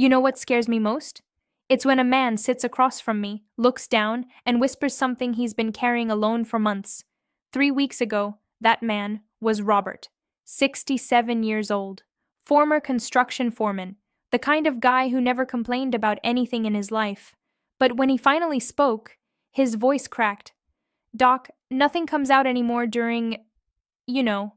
You know what scares me most? It's when a man sits across from me, looks down, and whispers something he's been carrying alone for months. 3 weeks ago, that man was Robert, 67 years old, former construction foreman, the kind of guy who never complained about anything in his life. But when he finally spoke, his voice cracked. Doc, nothing comes out anymore during, you know.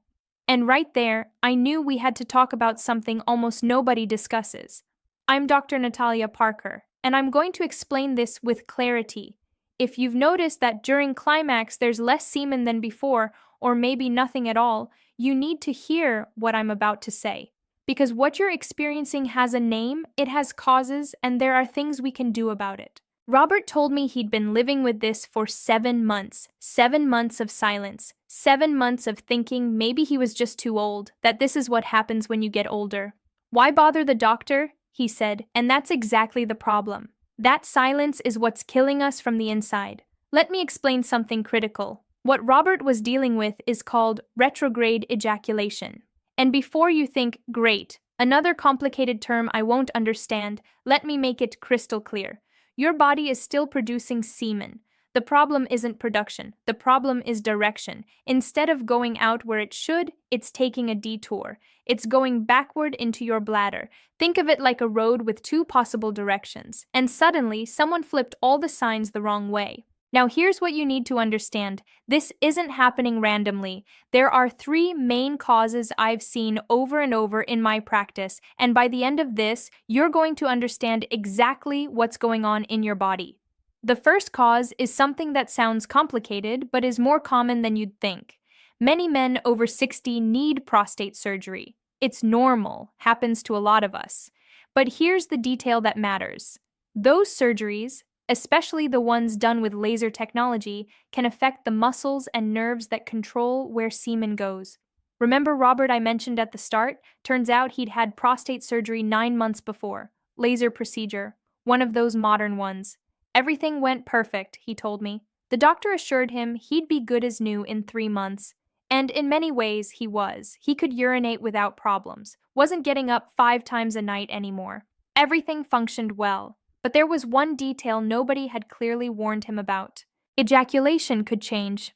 And right there, I knew we had to talk about something almost nobody discusses. I'm Dr. Natalia Parker, and I'm going to explain this with clarity. If you've noticed that during climax there's less semen than before, or maybe nothing at all, you need to hear what I'm about to say. Because what you're experiencing has a name, it has causes, and there are things we can do about it. Robert told me he'd been living with this for 7 months. 7 months of silence. 7 months of thinking maybe he was just too old, that this is what happens when you get older. Why bother the doctor? He said, and that's exactly the problem. That silence is what's killing us from the inside. Let me explain something critical. What Robert was dealing with is called retrograde ejaculation. And before you think, great, another complicated term I won't understand, let me make it crystal clear. Your body is still producing semen. The problem isn't production. The problem is direction. Instead of going out where it should, it's taking a detour. It's going backward into your bladder. Think of it like a road with two possible directions. And suddenly, someone flipped all the signs the wrong way. Now here's what you need to understand. This isn't happening randomly. There are 3 main causes I've seen over and over in my practice, and by the end of this, you're going to understand exactly what's going on in your body. The first cause is something that sounds complicated, but is more common than you'd think. Many men over 60 need prostate surgery. It's normal, happens to a lot of us. But here's the detail that matters. Those surgeries, especially the ones done with laser technology, can affect the muscles and nerves that control where semen goes. Remember Robert I mentioned at the start? Turns out he'd had prostate surgery 9 months before. Laser procedure. One of those modern ones. Everything went perfect, he told me. The doctor assured him he'd be good as new in 3 months. And in many ways, he was. He could urinate without problems. Wasn't getting up 5 times a night anymore. Everything functioned well. But there was one detail nobody had clearly warned him about. Ejaculation could change.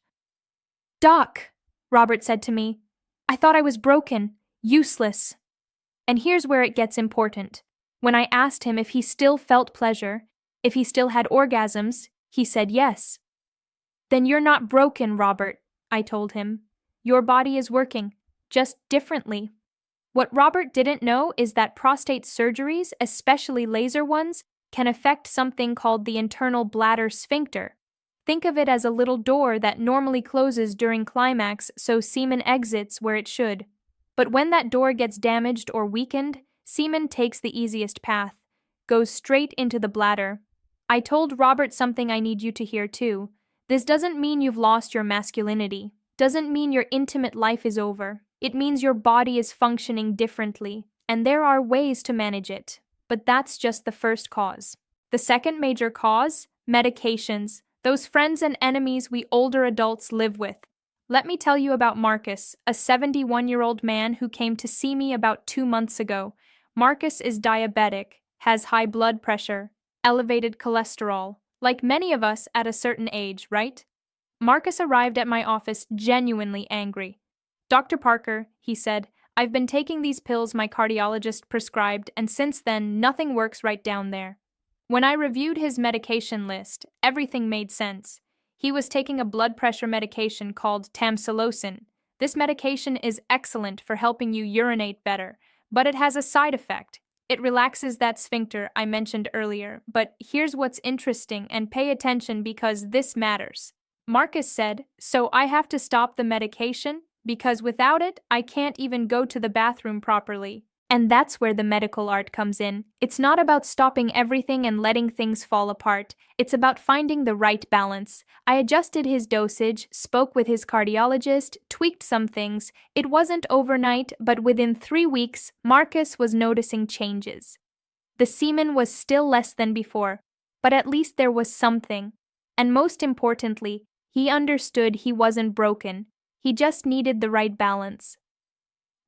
Doc, Robert said to me, I thought I was broken, useless. And here's where it gets important. When I asked him if he still felt pleasure, if he still had orgasms, he said yes. Then you're not broken, Robert, I told him. Your body is working, just differently. What Robert didn't know is that prostate surgeries, especially laser ones, can affect something called the internal bladder sphincter. Think of it as a little door that normally closes during climax so semen exits where it should. But when that door gets damaged or weakened, semen takes the easiest path, goes straight into the bladder. I told Robert something I need you to hear too. This doesn't mean you've lost your masculinity. Doesn't mean your intimate life is over. It means your body is functioning differently, and there are ways to manage it. But that's just the first cause. The second major cause? Medications. Those friends and enemies we older adults live with. Let me tell you about Marcus, a 71-year-old man who came to see me about 2 months ago. Marcus is diabetic, has high blood pressure, elevated cholesterol, like many of us at a certain age, right? Marcus arrived at my office genuinely angry. Dr. Parker, he said, I've been taking these pills my cardiologist prescribed, and since then, nothing works right down there. When I reviewed his medication list, everything made sense. He was taking a blood pressure medication called tamsulosin. This medication is excellent for helping you urinate better, but it has a side effect. It relaxes that sphincter I mentioned earlier, but here's what's interesting, and pay attention because this matters. Marcus said, so I have to stop the medication? Because without it, I can't even go to the bathroom properly. And that's where the medical art comes in. It's not about stopping everything and letting things fall apart. It's about finding the right balance. I adjusted his dosage, spoke with his cardiologist, tweaked some things. It wasn't overnight, but within 3 weeks, Marcus was noticing changes. The semen was still less than before, but at least there was something. And most importantly, he understood he wasn't broken. He just needed the right balance.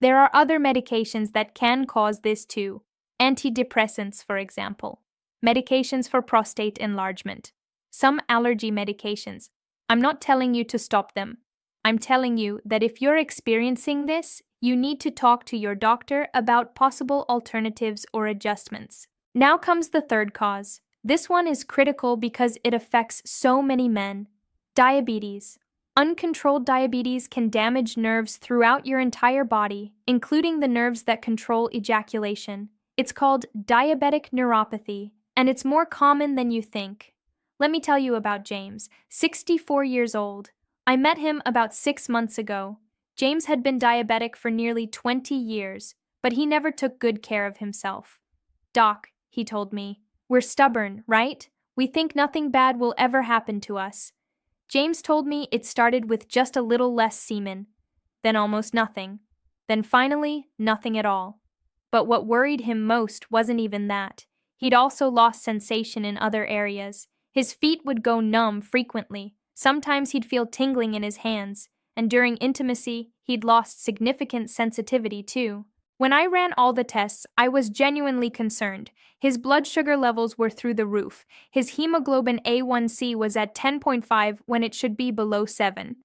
There are other medications that can cause this too. Antidepressants, for example. Medications for prostate enlargement. Some allergy medications. I'm not telling you to stop them. I'm telling you that if you're experiencing this, you need to talk to your doctor about possible alternatives or adjustments. Now comes the third cause. This one is critical because it affects so many men. Diabetes. Uncontrolled diabetes can damage nerves throughout your entire body, including the nerves that control ejaculation. It's called diabetic neuropathy, and it's more common than you think. Let me tell you about James, 64 years old. I met him about 6 months ago. James had been diabetic for nearly 20 years, but he never took good care of himself. "Doc," he told me, "we're stubborn, right? We think nothing bad will ever happen to us." James told me it started with just a little less semen, then almost nothing, then finally nothing at all. But what worried him most wasn't even that. He'd also lost sensation in other areas. His feet would go numb frequently. Sometimes he'd feel tingling in his hands, and during intimacy, he'd lost significant sensitivity too. When I ran all the tests, I was genuinely concerned. His blood sugar levels were through the roof. His hemoglobin A1C was at 10.5 when it should be below 7.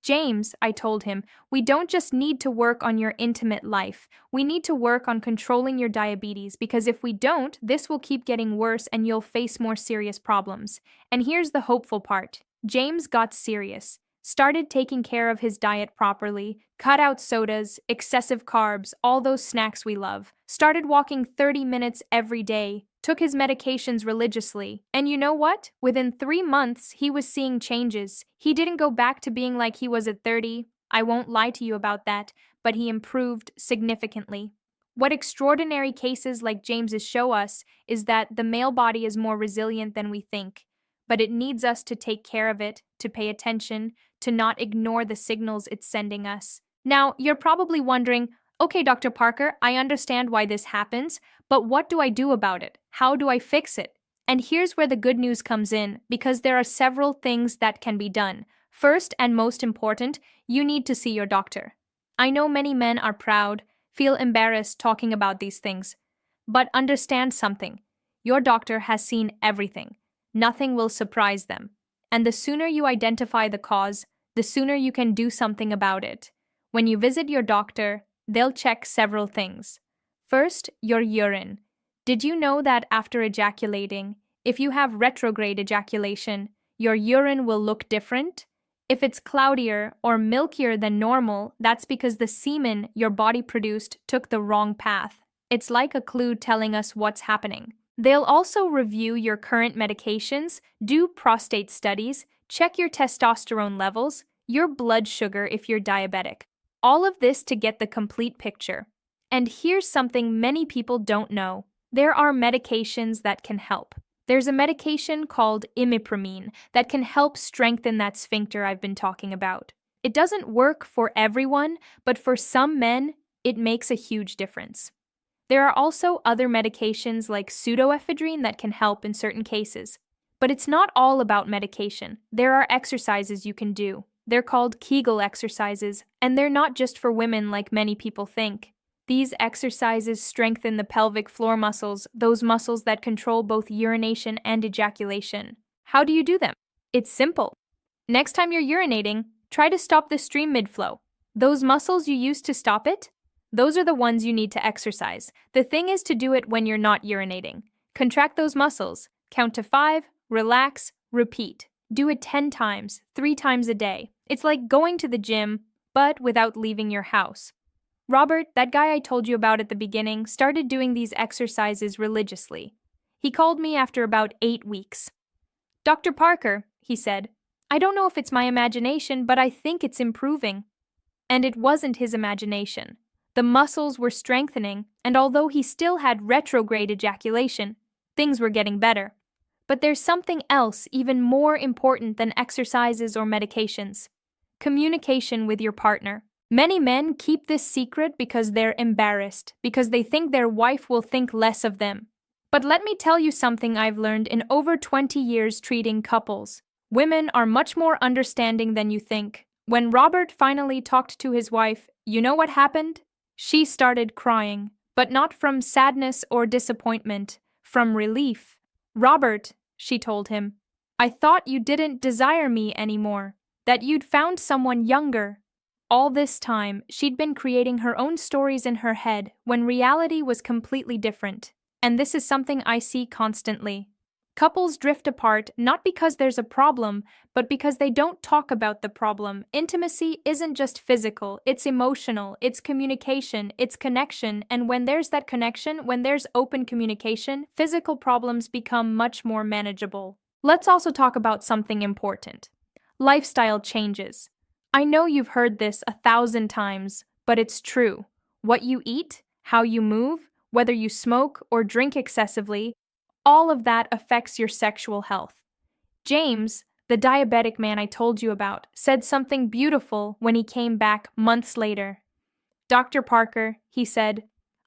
"James," I told him, "we don't just need to work on your intimate life. We need to work on controlling your diabetes because if we don't, this will keep getting worse and you'll face more serious problems." And here's the hopeful part. James got serious, started taking care of his diet properly, cut out sodas, excessive carbs, all those snacks we love, started walking 30 minutes every day, took his medications religiously, and you know what? Within 3 months, he was seeing changes. He didn't go back to being like he was at 30. I won't lie to you about that, but he improved significantly. What extraordinary cases like James's show us is that the male body is more resilient than we think, but it needs us to take care of it, to pay attention, to not ignore the signals it's sending us. Now, you're probably wondering, okay, Dr. Parker, I understand why this happens, but what do I do about it? How do I fix it? And here's where the good news comes in, because there are several things that can be done. First and most important, you need to see your doctor. I know many men are proud, feel embarrassed talking about these things, but understand something. Your doctor has seen everything. Nothing will surprise them. And the sooner you identify the cause, the sooner you can do something about it. When you visit your doctor, they'll check several things. First, your urine. Did you know that after ejaculating, if you have retrograde ejaculation, your urine will look different? If it's cloudier or milkier than normal, that's because the semen your body produced took the wrong path. It's like a clue telling us what's happening. They'll also review your current medications, do prostate studies, check your testosterone levels, your blood sugar if you're diabetic. All of this to get the complete picture. And here's something many people don't know. There are medications that can help. There's a medication called imipramine that can help strengthen that sphincter I've been talking about. It doesn't work for everyone, but for some men, it makes a huge difference. There are also other medications like pseudoephedrine that can help in certain cases. But it's not all about medication. There are exercises you can do. They're called Kegel exercises, and they're not just for women like many people think. These exercises strengthen the pelvic floor muscles, those muscles that control both urination and ejaculation. How do you do them? It's simple. Next time you're urinating, try to stop the stream mid-flow. Those muscles you use to stop it, those are the ones you need to exercise. The thing is to do it when you're not urinating. Contract those muscles. Count to 5, relax, repeat. Do it 10 times, 3 times a day. It's like going to the gym, but without leaving your house. Robert, that guy I told you about at the beginning, started doing these exercises religiously. He called me after about 8 weeks. "Dr. Parker," he said, "I don't know if it's my imagination, but I think it's improving." And it wasn't his imagination. The muscles were strengthening, and although he still had retrograde ejaculation, things were getting better. But there's something else even more important than exercises or medications. Communication with your partner. Many men keep this secret because they're embarrassed, because they think their wife will think less of them. But let me tell you something I've learned in over 20 years treating couples. Women are much more understanding than you think. When Robert finally talked to his wife, you know what happened? She started crying. But not from sadness or disappointment, from relief. Robert, she told him, I thought you didn't desire me anymore, that you'd found someone younger. All this time, she'd been creating her own stories in her head when reality was completely different. And this is something I see constantly. Couples drift apart not because there's a problem, but because they don't talk about the problem. Intimacy isn't just physical, it's emotional, it's communication, it's connection, and when there's that connection, when there's open communication, physical problems become much more manageable. Let's also talk about something important. Lifestyle changes. I know you've heard this 1,000 times, but it's true. What you eat, how you move, whether you smoke or drink excessively, all of that affects your sexual health. James, the diabetic man I told you about, said something beautiful when he came back months later. Dr. Parker, he said,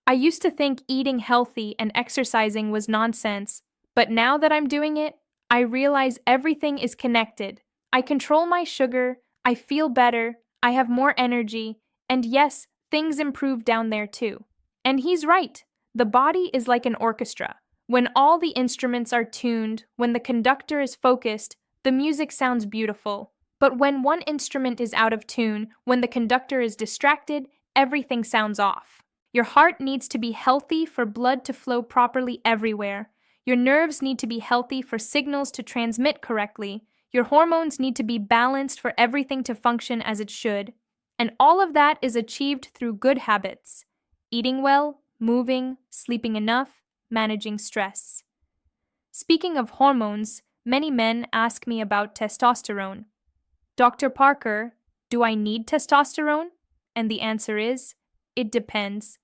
I used to think eating healthy and exercising was nonsense, but now that I'm doing it, I realize everything is connected. I control my sugar, I feel better, I have more energy, and yes, things improve down there too. And he's right. The body is like an orchestra. When all the instruments are tuned, when the conductor is focused, the music sounds beautiful. But when one instrument is out of tune, when the conductor is distracted, everything sounds off. Your heart needs to be healthy for blood to flow properly everywhere. Your nerves need to be healthy for signals to transmit correctly. Your hormones need to be balanced for everything to function as it should. And all of that is achieved through good habits. Eating well, moving, sleeping enough, managing stress. Speaking of hormones, many men ask me about testosterone. Dr. Parker, do I need testosterone? And the answer is, it depends.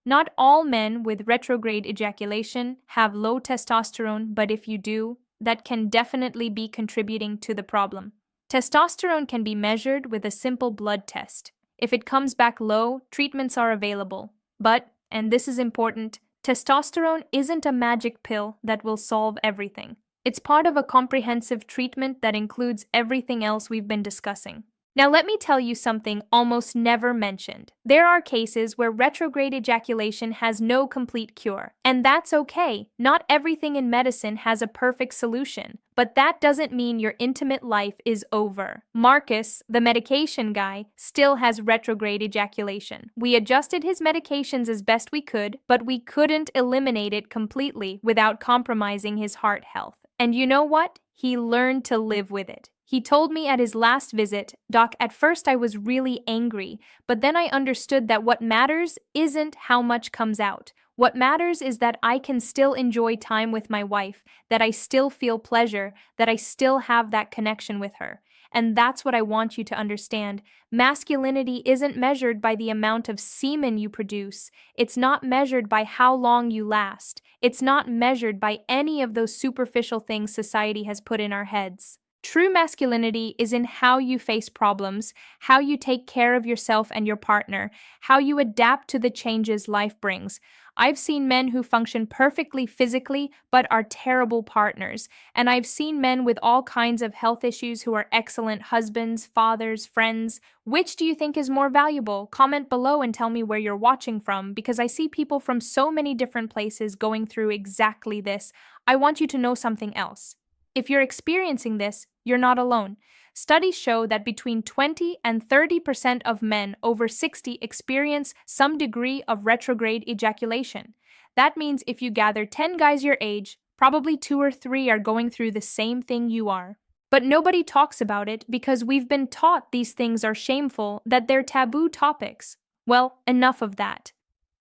Not all men with retrograde ejaculation have low testosterone, but if you do, that can definitely be contributing to the problem. Testosterone can be measured with a simple blood test. If it comes back low, treatments are available. But, and this is important, testosterone isn't a magic pill that will solve everything. It's part of a comprehensive treatment that includes everything else we've been discussing. Now let me tell you something almost never mentioned. There are cases where retrograde ejaculation has no complete cure, and that's okay. Not everything in medicine has a perfect solution, but that doesn't mean your intimate life is over. Marcus, the medication guy, still has retrograde ejaculation. We adjusted his medications as best we could, but we couldn't eliminate it completely without compromising his heart health. And you know what? He learned to live with it. He told me at his last visit, Doc, at first I was really angry, but then I understood that what matters isn't how much comes out. What matters is that I can still enjoy time with my wife, that I still feel pleasure, that I still have that connection with her. And that's what I want you to understand. Masculinity isn't measured by the amount of semen you produce. It's not measured by how long you last. It's not measured by any of those superficial things society has put in our heads. True masculinity is in how you face problems, how you take care of yourself and your partner, how you adapt to the changes life brings. I've seen men who function perfectly physically but are terrible partners, and I've seen men with all kinds of health issues who are excellent husbands, fathers, friends. Which do you think is more valuable? Comment below and tell me where you're watching from, because I see people from so many different places going through exactly this. I want you to know something else. If you're experiencing this, you're not alone. Studies show that between 20 and 30% of men over 60 experience some degree of retrograde ejaculation. That means if you gather 10 guys your age, probably 2 or 3 are going through the same thing you are. But nobody talks about it because we've been taught these things are shameful, that they're taboo topics. Well, enough of that.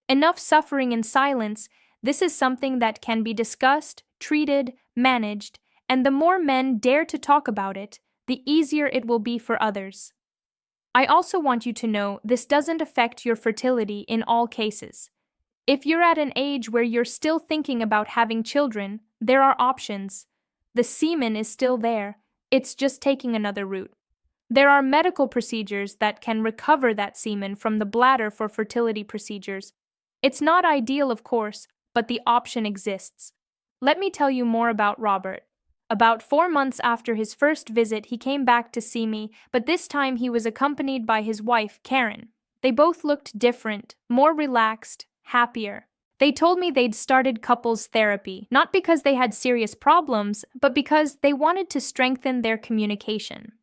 Enough suffering in silence. This is something that can be discussed, treated, managed, and the more men dare to talk about it, the easier it will be for others. I also want you to know this doesn't affect your fertility in all cases. If you're at an age where you're still thinking about having children, there are options. The semen is still there, it's just taking another route. There are medical procedures that can recover that semen from the bladder for fertility procedures. It's not ideal, of course, but the option exists. Let me tell you more about Robert. About 4 months after his first visit, he came back to see me, but this time he was accompanied by his wife, Karen. They both looked different, more relaxed, happier. They told me they'd started couples therapy, not because they had serious problems, but because they wanted to strengthen their communication.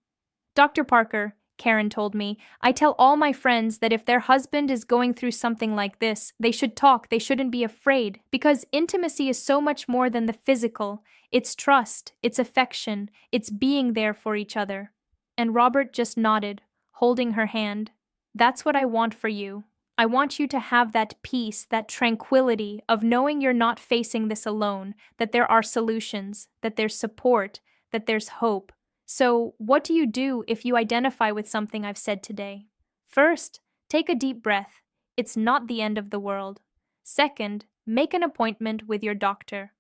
Dr. Parker, Karen told me, I tell all my friends that if their husband is going through something like this, they should talk, they shouldn't be afraid, because intimacy is so much more than the physical. It's trust, it's affection, it's being there for each other. And Robert just nodded, holding her hand. That's what I want for you. I want you to have that peace, that tranquility of knowing you're not facing this alone, that there are solutions, that there's support, that there's hope. So, what do you do if you identify with something I've said today? First, take a deep breath. It's not the end of the world. Second, make an appointment with your doctor.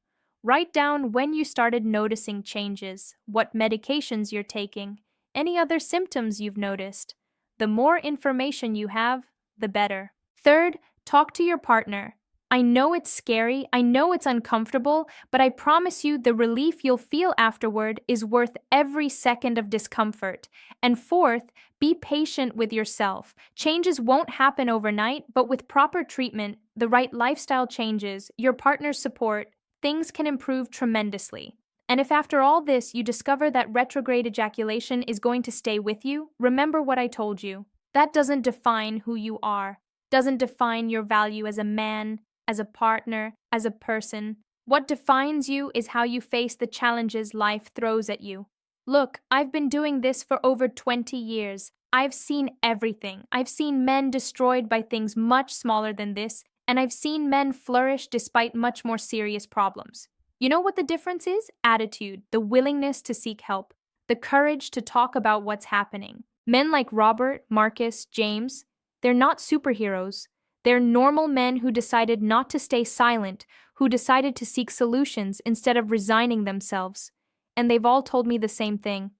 Write down when you started noticing changes, what medications you're taking, any other symptoms you've noticed. The more information you have, the better. Third, talk to your partner. I know it's scary, I know it's uncomfortable, but I promise you the relief you'll feel afterward is worth every second of discomfort. And fourth, be patient with yourself. Changes won't happen overnight, but with proper treatment, the right lifestyle changes, your partner's support, things can improve tremendously. And if after all this you discover that retrograde ejaculation is going to stay with you, remember what I told you. That doesn't define who you are, doesn't define your value as a man, as a partner, as a person. What defines you is how you face the challenges life throws at you. Look, I've been doing this for over 20 years. I've seen everything. I've seen men destroyed by things much smaller than this, and I've seen men flourish despite much more serious problems. You know what the difference is? Attitude, the willingness to seek help, the courage to talk about what's happening. Men like Robert, Marcus, James, they're not superheroes. They're normal men who decided not to stay silent, who decided to seek solutions instead of resigning themselves. And they've all told me the same thing.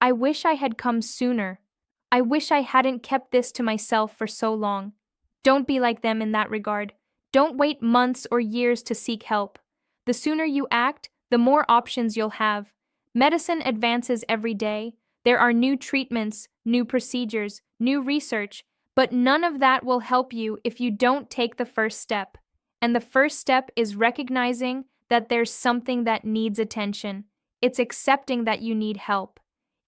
I wish I had come sooner. I wish I hadn't kept this to myself for so long. Don't be like them in that regard. Don't wait months or years to seek help. The sooner you act, the more options you'll have. Medicine advances every day. There are new treatments, new procedures, new research, but none of that will help you if you don't take the first step. And the first step is recognizing that there's something that needs attention. It's accepting that you need help.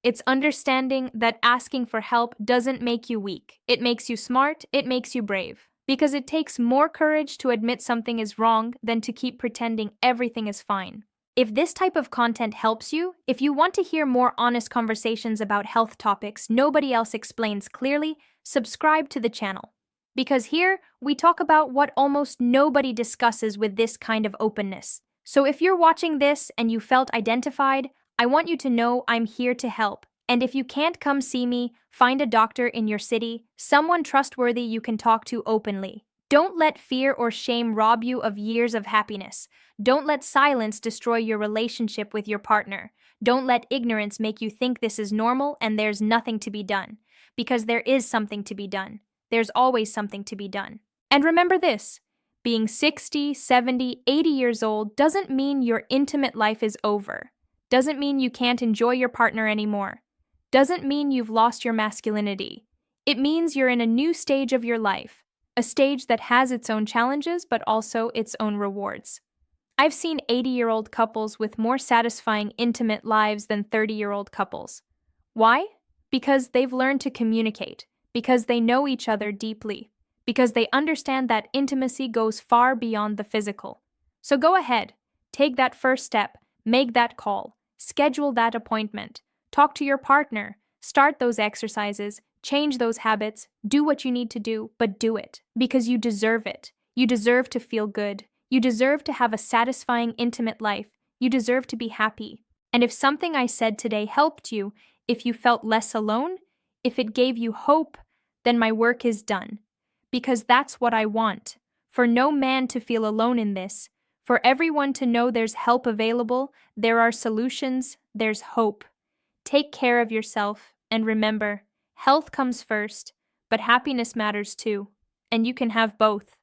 It's understanding that asking for help doesn't make you weak. It makes you smart, it makes you brave. Because it takes more courage to admit something is wrong than to keep pretending everything is fine. If this type of content helps you, if you want to hear more honest conversations about health topics nobody else explains clearly, subscribe to the channel. Because here, we talk about what almost nobody discusses with this kind of openness. So if you're watching this and you felt identified, I want you to know I'm here to help. And if you can't come see me, find a doctor in your city, someone trustworthy you can talk to openly. Don't let fear or shame rob you of years of happiness. Don't let silence destroy your relationship with your partner. Don't let ignorance make you think this is normal and there's nothing to be done. Because there is something to be done. There's always something to be done. And remember this, being 60, 70, 80 years old doesn't mean your intimate life is over. Doesn't mean you can't enjoy your partner anymore. Doesn't mean you've lost your masculinity. It means you're in a new stage of your life. A stage that has its own challenges, but also its own rewards. I've seen 80-year-old couples with more satisfying, intimate lives than 30-year-old couples. Why? Because they've learned to communicate, because they know each other deeply, because they understand that intimacy goes far beyond the physical. So go ahead, take that first step, make that call, schedule that appointment, talk to your partner, start those exercises, change those habits, do what you need to do, but do it, because you deserve it. You deserve to feel good. You deserve to have a satisfying, intimate life. You deserve to be happy. And if something I said today helped you, if you felt less alone, if it gave you hope, then my work is done. Because that's what I want. For no man to feel alone in this. For everyone to know there's help available, there are solutions, there's hope. Take care of yourself, and remember, health comes first, but happiness matters too, and you can have both.